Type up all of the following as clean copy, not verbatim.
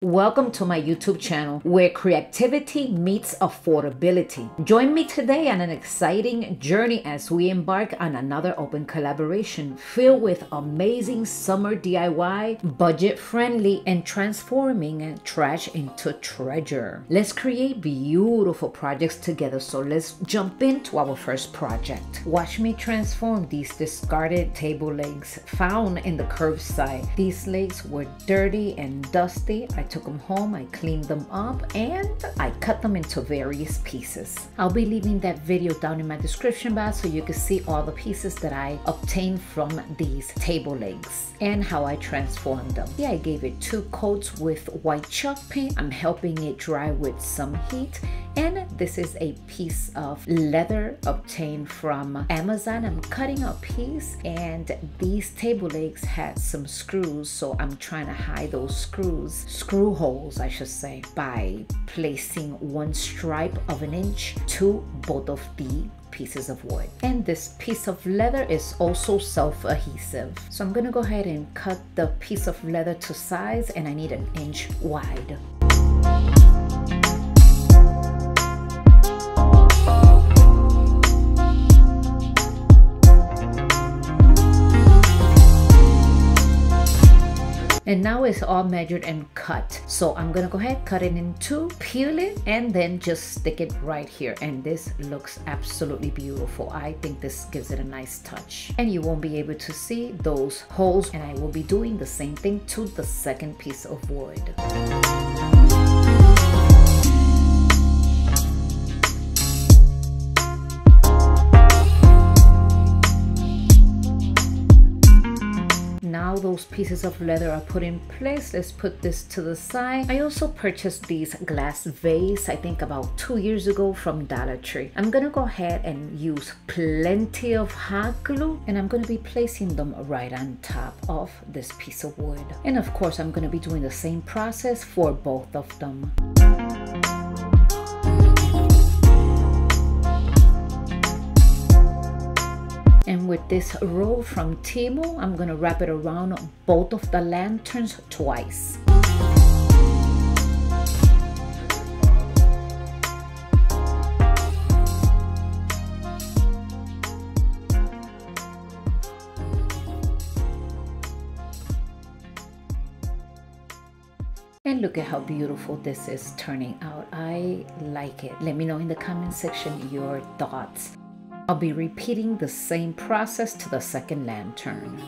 Welcome to my YouTube channel where creativity meets affordability. Join me today on an exciting journey as we embark on another open collaboration filled with amazing summer DIY, budget-friendly, and transforming trash into treasure. Let's create beautiful projects together, so let's jump into our first project. Watch me transform these discarded table legs found in the curbside. These legs were dirty and dusty. I took them home, I cleaned them up, and I cut them into various pieces. I'll be leaving that video down in my description box so you can see all the pieces that I obtained from these table legs and how I transformed them. Yeah, I gave it 2 coats with white chalk paint. I'm helping it dry with some heat, and this is a piece of leather obtained from Amazon. I'm cutting a piece, and these table legs had some screws, so I'm trying to hide those screw holes, I should say, by placing 1 stripe of 1 inch to both of the pieces of wood. And this piece of leather is also self-adhesive. So I'm gonna go ahead and cut the piece of leather to size, and I need 1 inch wide. And now it's all measured and cut. So I'm gonna go ahead, cut it in 2, peel it, and then just stick it right here. And this looks absolutely beautiful. I think this gives it a nice touch. And you won't be able to see those holes. And I will be doing the same thing to the second piece of wood. Now those pieces of leather are put in place. Let's put this to the side. I also purchased these glass vase, I think about 2 years ago, from Dollar Tree. I'm gonna go ahead and use plenty of hot glue, and I'm gonna be placing them right on top of this piece of wood. And of course, I'm gonna be doing the same process for both of them. And with this roll from Temu, I'm gonna wrap it around both of the lanterns twice. And look at how beautiful this is turning out. I like it. Let me know in the comment section your thoughts. I'll be repeating the same process to the second lantern.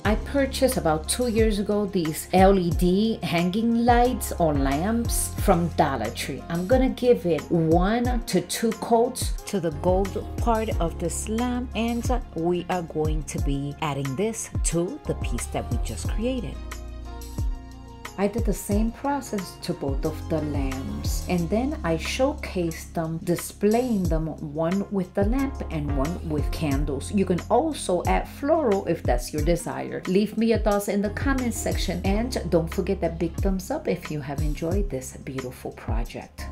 I purchased about 2 years ago these LED hanging lights or lamps from Dollar Tree. I'm gonna give it 1 to 2 coats to the gold part of this lamp, and we are going to be adding this to the piece that we just created. I did the same process to both of the lamps, and then I showcased them, displaying them, one with the lamp and one with candles. You can also add floral if that's your desire. Leave me your thoughts in the comment section, and don't forget that big thumbs up if you have enjoyed this beautiful project.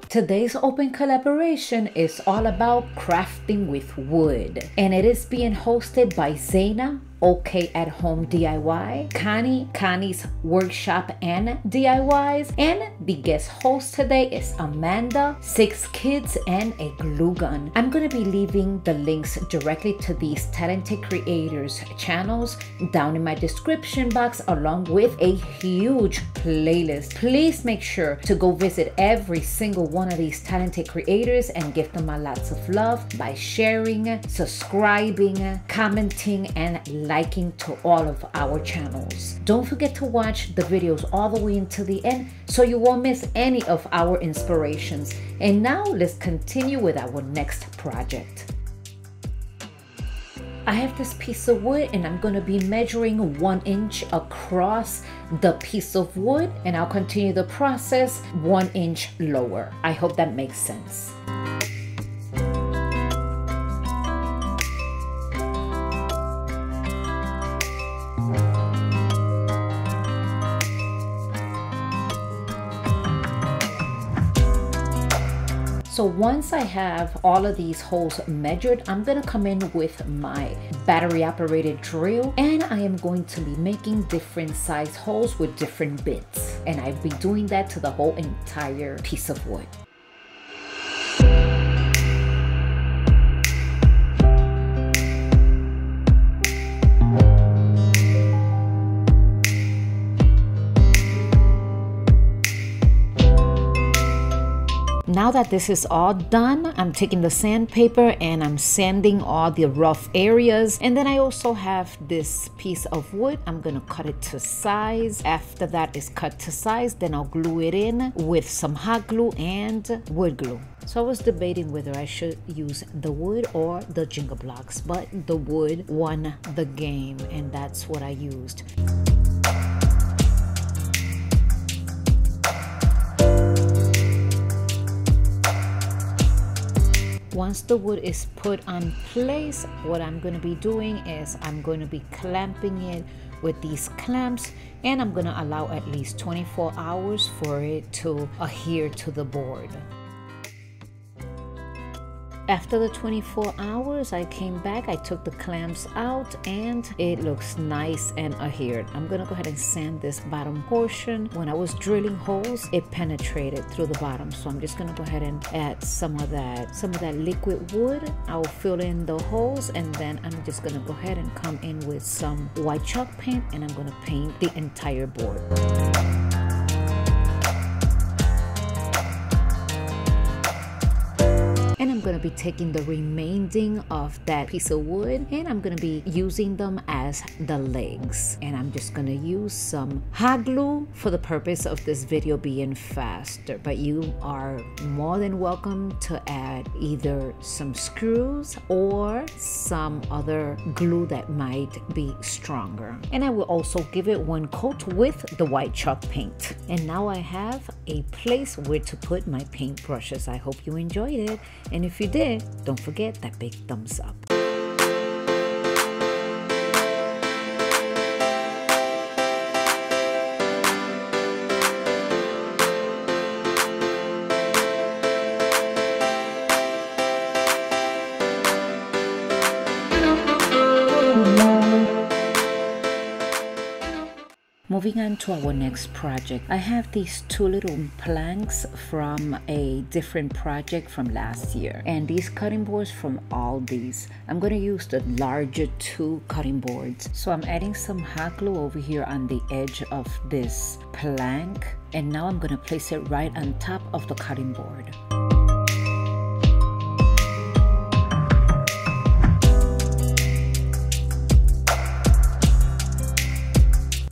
Today's open collaboration is all about crafting with wood, and it is being hosted by Zaina, OK at Home DIY, Connie's Workshop and DIYs, and the guest host today is Amanda, 6 kids and a glue gun. I'm gonna be leaving the links directly to these talented creators' channels down in my description box, along with a huge playlist. Please make sure to go visit every single one of these talented creators and give them a lots of love by sharing, subscribing, commenting, and liking to all of our channels. Don't forget to watch the videos all the way until the end so you won't miss any of our inspirations. And now let's continue with our next project. I have this piece of wood and I'm gonna be measuring 1 inch across the piece of wood, and I'll continue the process 1 inch lower. I hope that makes sense. So once I have all of these holes measured, I'm gonna come in with my battery operated drill, and I am going to be making different size holes with different bits. And I'll be doing that to the whole entire piece of wood. Now that this is all done, I'm taking the sandpaper and I'm sanding all the rough areas. And then I also have this piece of wood. I'm gonna cut it to size. After that is cut to size, then I'll glue it in with some hot glue and wood glue. So I was debating whether I should use the wood or the Jenga blocks, but the wood won the game, and that's what I used. Once the wood is put on place, what I'm going to be doing is I'm going to be clamping it with these clamps, and I'm going to allow at least 24 hours for it to adhere to the board. After the 24 hours, I came back, I took the clamps out, and it looks nice and adhered. I'm gonna go ahead and sand this bottom portion. When I was drilling holes, it penetrated through the bottom. So I'm just gonna go ahead and add some of that liquid wood. I'll fill in the holes, and then I'm just gonna go ahead and come in with some white chalk paint, and I'm gonna paint the entire board. And I'm going to be taking the remaining of that piece of wood, and I'm going to be using them as the legs. And I'm just going to use some hot glue for the purpose of this video being faster. But you are more than welcome to add either some screws or some other glue that might be stronger. And I will also give it one coat with the white chalk paint. And now I have a place where to put my paint brushes. I hope you enjoyed it. And if you did, don't forget that big thumbs up. Moving on to our next project, I have these two little planks from a different project from last year, and these cutting boards from Aldi's. I'm going to use the larger two cutting boards. So I'm adding some hot glue over here on the edge of this plank, and now I'm going to place it right on top of the cutting board.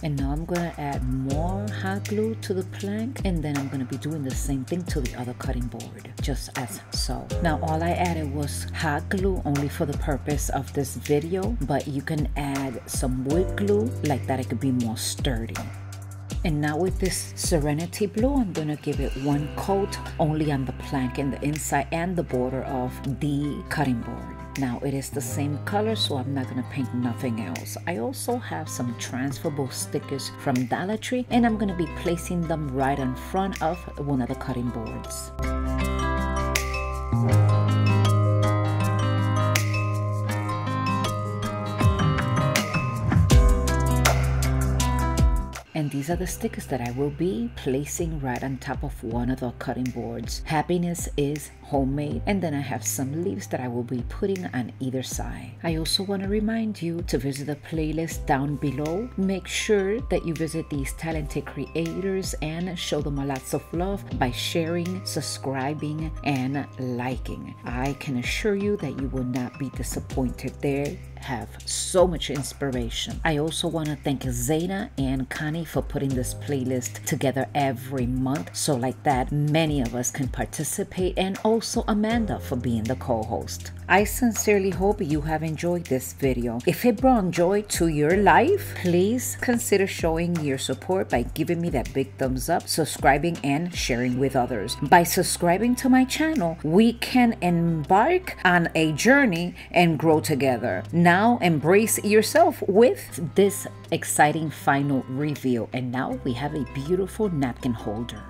And now I'm going to add more hot glue to the plank, and then I'm going to be doing the same thing to the other cutting board, just as so. Now all I added was hot glue only for the purpose of this video, but you can add some wood glue, like that it could be more sturdy. And now with this Serenity Blue, I'm going to give it one coat only on the plank and the inside and the border of the cutting board. Now it is the same color, so I'm not going to paint nothing else. I also have some transferable stickers from Dollar Tree, and I'm going to be placing them right in front of one of the cutting boards. And these are the stickers that I will be placing right on top of one of the cutting boards. Happiness is homemade. And then I have some leaves that I will be putting on either side. I also want to remind you to visit the playlist down below. Make sure that you visit these talented creators and show them a lots of love by sharing, subscribing, and liking. I can assure you that you will not be disappointed. They have so much inspiration. I also want to thank Zaina and Connie for putting this playlist together every month, so like that many of us can participate and also also Amanda for being the co-host. I sincerely hope you have enjoyed this video. If it brought joy to your life, please consider showing your support by giving me that big thumbs up, subscribing, and sharing with others. By subscribing to my channel, we can embark on a journey and grow together. Now embrace yourself with this exciting final reveal. And now we have a beautiful napkin holder.